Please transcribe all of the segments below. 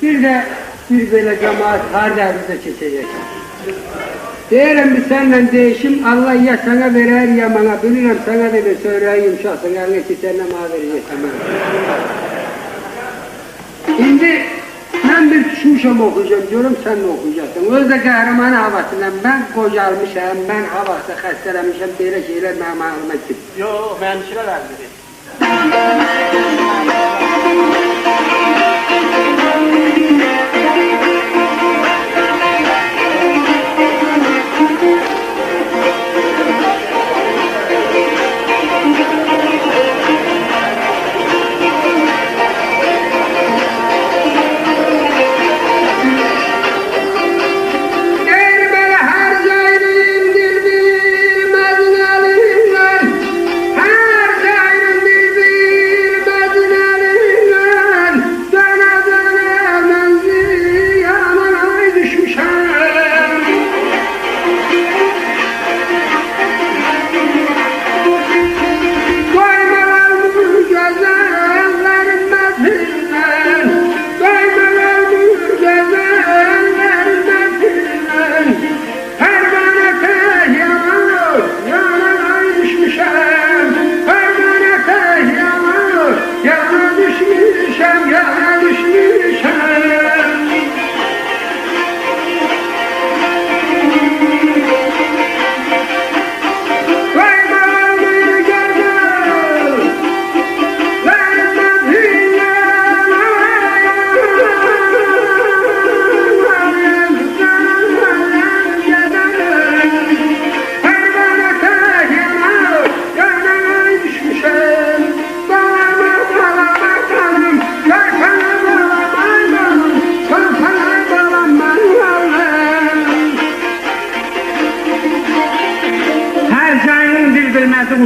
Bir de bir böyle cemaat harderimize çekecek. Diyelim bir seninle değişim, Allah ya sana verer ya bana, bilirim sana da bir söyleyeyim şahsın, eline ki seninle bana vereceksin. Şimdi ben bir düşmüşüm okuyacağım diyorum, sen de okuyacaksın. Özde kahraman havasından ben kocalmışım, ben havası xəstələmişim, böyle şeyler benim ağlıma çıktı. Yok, benim şeyler vermedi.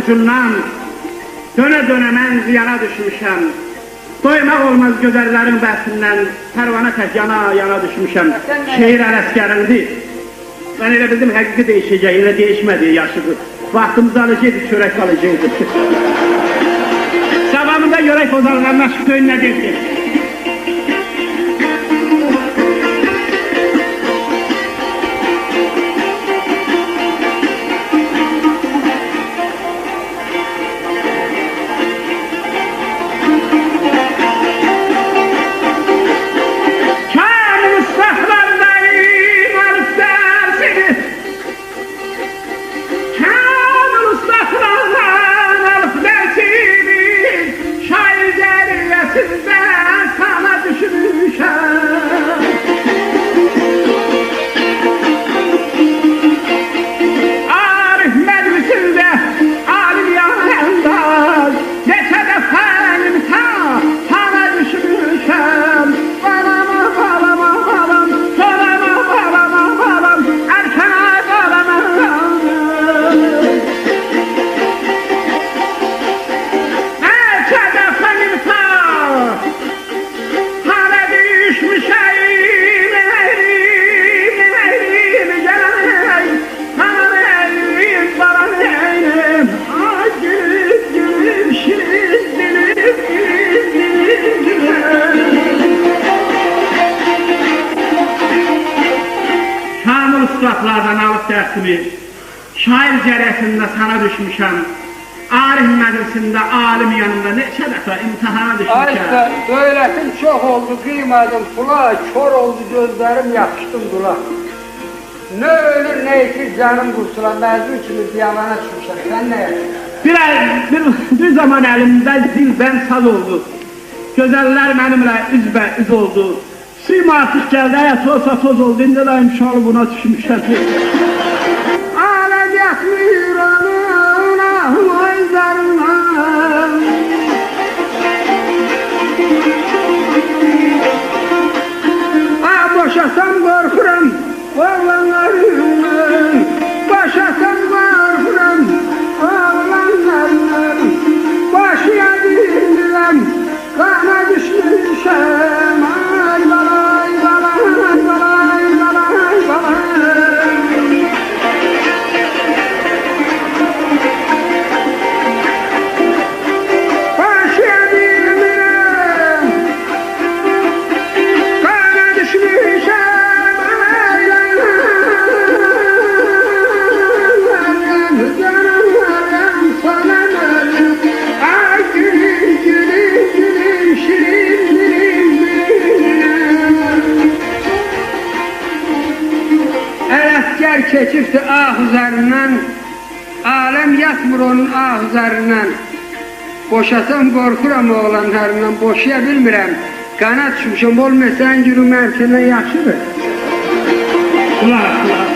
Ucundan döne mən ziyana düşmüşəm. Doymaq olmaz gözəllərin bəhsindən pərvana tək yana düşmüşəm. Şehir ələskərindir. Ben elə bildim həqiqi değişəcək, elə değişmədi yaşıdır. Vaxtımız alıcıydı, çörək alıcıydı. Sabahımda yörək pozarlarına şu köyün nə deyildi? Uşaqlardan alıb dərsimi, şair cərəsində sana düşmüşəm, Arif mədresində alim yanında neçə dəfə imtihana düşmüşəm. Ay söyləsin çox oldu, qıymadım pula, kör oldu gözlərim, yapışdım dula. Ne ölür ne ikir canım kurtulan, mezun kimi diyavana düşmüşəm, sen ne yapıyorsun? Bir zaman əlimdə zilbən saz oldu, gözəllər mənimlə üzbə-üz oldu. Suyum artıq gəldi, toza toz oldu, indi də imşalı buna düşmüşəm. Alə gətirir onun ahı aylarından. Boşasam qorxuram, oğlanlarımdan. Boşasam qorxuram, oğlanlarımdan. Başıya dindirəm, qana düşmüşəm. Ay balay, balay, balay, balay, balay. Başıya dindirəm, qana keçibdi ah üzərindən, aləm yatmır onun ah üzərindən. Boşasam qorxuram oğlanlarından, boşaya bilmirəm. Qana düşmüşəm, olmasan yürüməm səndən yaxşıdır. Qulaq, qulaq.